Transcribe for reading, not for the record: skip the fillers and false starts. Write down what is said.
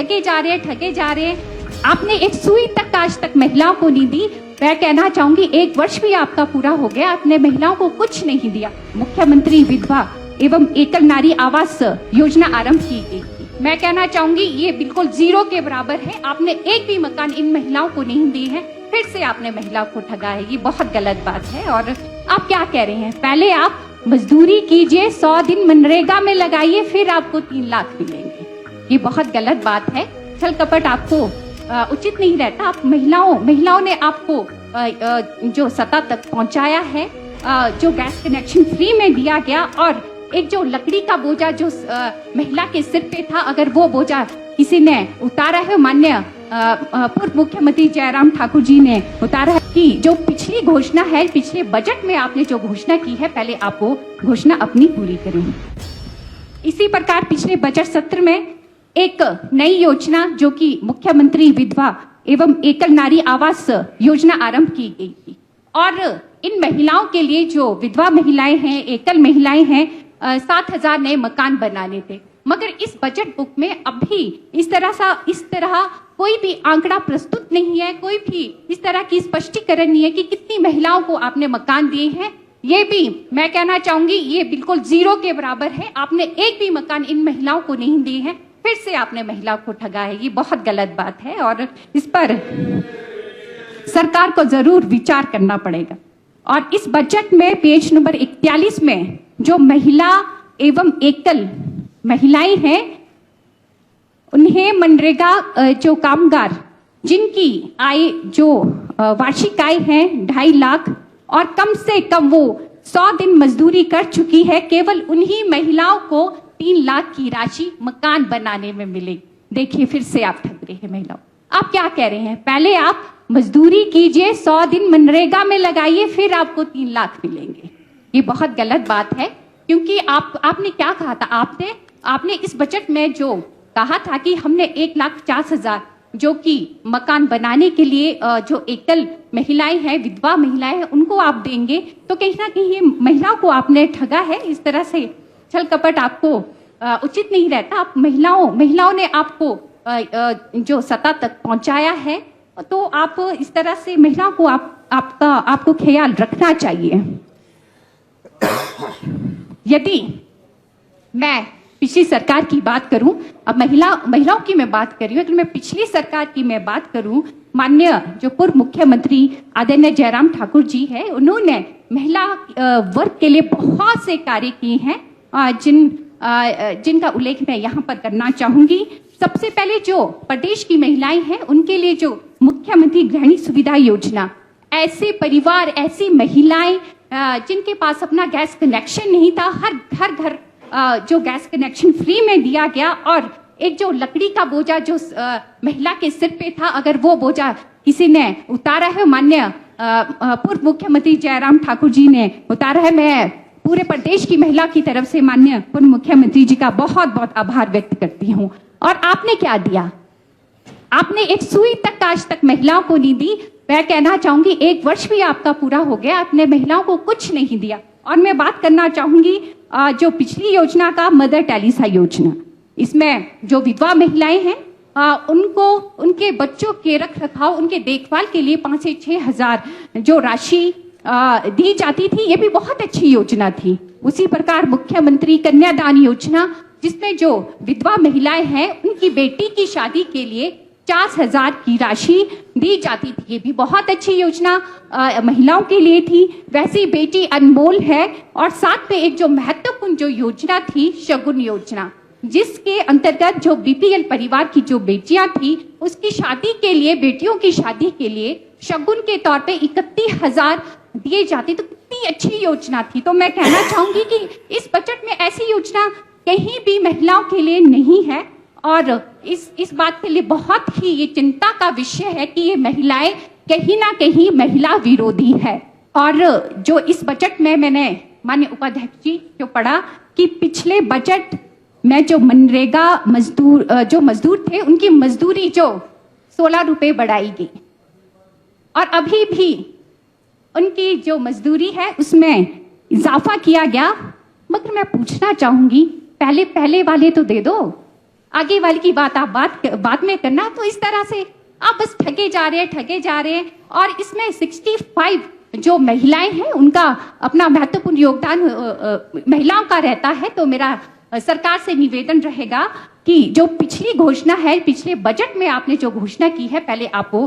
ठगे जा रहे हैं। आपने एक सुई तक आज तक महिलाओं को नहीं दी। मैं कहना चाहूंगी 1 वर्ष भी आपका पूरा हो गया, आपने महिलाओं को कुछ नहीं दिया। मुख्यमंत्री विधवा एवं एकल नारी आवास योजना आरंभ की गई थी। मैं कहना चाहूंगी ये बिल्कुल 0 के बराबर है। आपने एक भी मकान इन महिलाओं को नहीं दिए हैं, फिर से आपने महिलाओं को ठगा है। ये बहुत गलत बात है। और आप क्या कह रहे हैं, पहले आप मजदूरी कीजिए, 100 दिन मनरेगा में लगाइए, फिर आपको 3 लाख मिलेंगे। ये बहुत गलत बात है। छल कपट आपको उचित नहीं रहता। आप महिलाओं ने आपको जो सत्ता तक पहुंचाया है, जो गैस कनेक्शन फ्री में दिया गया, और एक जो लकड़ी का बोझा जो महिला के सिर पे था, अगर वो बोझा किसी ने उतारा है, माननीय पूर्व मुख्यमंत्री जयराम ठाकुर जी ने उतारा है कि जो पिछली घोषणा है, पिछले बजट में आपने जो घोषणा की है, पहले आप वो घोषणा अपनी पूरी करें। इसी प्रकार पिछले बजट सत्र में एक नई योजना जो कि मुख्यमंत्री विधवा एवं एकल नारी आवास योजना आरंभ की गई थी, और इन महिलाओं के लिए जो विधवा महिलाएं हैं, एकल महिलाएं हैं, 7,000 नए मकान बनाने थे। मगर इस बजट बुक में अभी इस तरह कोई भी आंकड़ा प्रस्तुत नहीं है, कोई भी इस तरह की स्पष्टीकरण नहीं है कि कितनी महिलाओं को आपने मकान दिए हैं। ये भी मैं कहना चाहूंगी ये बिल्कुल 0 के बराबर है। आपने एक भी मकान इन महिलाओं को नहीं दिए हैं, फिर से आपने महिलाओं को ठगा है। ये बहुत गलत बात है और इस पर सरकार को जरूर विचार करना पड़ेगा। और इस बजट में पेज नंबर 41 में जो महिला एवं एकल महिलाएं हैं, उन्हें मनरेगा जो कामगार जिनकी आय जो वार्षिक आय है 2.5 लाख और कम से कम वो 100 दिन मजदूरी कर चुकी है, केवल उन्हीं महिलाओं को 3 लाख की राशि मकान बनाने में मिलेगी। देखिए फिर से आप ठग रहे हैं महिलाओं। आप क्या कह रहे हैं, पहले आप मजदूरी कीजिए, 100 दिन मनरेगा में लगाइए, फिर आपको 3 लाख मिलेंगे। ये बहुत गलत बात है, क्योंकि आपने क्या कहा था, आपने इस बजट में जो कहा था कि हमने 1,50,000 जो कि मकान बनाने के लिए जो एकल महिलाएं हैं, विधवा महिलाएं हैं, उनको आप देंगे। तो कहीं ना कहीं ये महिलाओं को आपने ठगा है। इस तरह से छल कपट आपको उचित नहीं रहता। आप महिलाओं ने आपको जो सत्ता तक पहुंचाया है, तो आप इस तरह से महिलाओं को आपको ख्याल रखना चाहिए। यदि मैं पिछली सरकार की बात करूं, अब महिलाओं की मैं बात कर रही हूं, तो मैं पिछली सरकार की मैं बात करूं, माननीय जो पूर्व मुख्यमंत्री आदरणीय जयराम ठाकुर जी है, उन्होंने महिला वर्ग के लिए बहुत से कार्य किए हैं, जिनका उल्लेख मैं यहाँ पर करना चाहूंगी। सबसे पहले जो प्रदेश की महिलाएं हैं, उनके लिए जो मुख्यमंत्री गृहिणी सुविधा योजना, ऐसे परिवार, ऐसी महिलाएं जिनके पास अपना गैस कनेक्शन नहीं था, हर घर जो गैस कनेक्शन फ्री में दिया गया, और एक जो लकड़ी का बोझा जो महिला के सिर पे था, अगर वो बोझा किसी ने उतारा है, माननीय पूर्व मुख्यमंत्री जयराम ठाकुर जी ने उतारा है। मैं पूरे प्रदेश की महिला की तरफ से माननीय पूर्व मुख्यमंत्री जी का बहुत बहुत आभार व्यक्त करती हूँ। और आपने क्या दिया, आपने एक सुई तक आज तक महिलाओं को नहीं दी। मैं कहना चाहूंगी 1 वर्ष भी आपका पूरा हो गया, आपने महिलाओं को कुछ नहीं दिया। और मैं बात करना चाहूंगी जो पिछली योजना का मदर टेरेसा योजना, इसमें जो विधवा महिलाएं हैं उनको उनके बच्चों के रख रखाव, उनके देखभाल के लिए 5 से 6 हजार जो राशि दी जाती थी, ये भी बहुत अच्छी योजना थी। उसी प्रकार मुख्यमंत्री कन्यादान योजना, जिसमें जो विधवा महिलाएं हैं उनकी बेटी की शादी के लिए 50,000 की राशि दी जाती थी, ये भी बहुत अच्छी योजना महिलाओं के लिए थी। वैसी बेटी अनमोल है। और साथ में एक जो महत्वपूर्ण जो योजना थी, शगुन योजना, जिसके अंतर्गत जो बीपीएल परिवार की जो बेटियां थी, उसकी शादी के लिए, बेटियों की शादी के लिए शगुन के तौर पे 31,000 दिए जाते। तो कितनी अच्छी योजना थी। तो मैं कहना चाहूंगी कि इस बजट में ऐसी योजना कहीं भी महिलाओं के लिए नहीं है, और इस बात के लिए बहुत ही ये चिंता का विषय है कि ये महिलाएं कहीं ना कहीं महिला विरोधी है। और जो इस बजट में मैंने माननीय उपाध्यक्ष जी जो पढ़ा कि पिछले बजट में जो मनरेगा मजदूर थे, उनकी मजदूरी जो 16 रुपए बढ़ाई गई, और अभी भी उनकी जो मजदूरी है उसमें इजाफा किया गया। मगर मैं पूछना चाहूंगी, पहले वाले तो दे दो, आगे वाली की बात आप बाद में करना। तो इस तरह से आप बस ठगे जा रहे हैं। और इसमें 65 जो महिलाएं हैं उनका अपना महत्वपूर्ण योगदान महिलाओं का रहता है। तो मेरा सरकार से निवेदन रहेगा कि जो पिछली घोषणा है, पिछले बजट में आपने जो घोषणा की है, पहले आप वो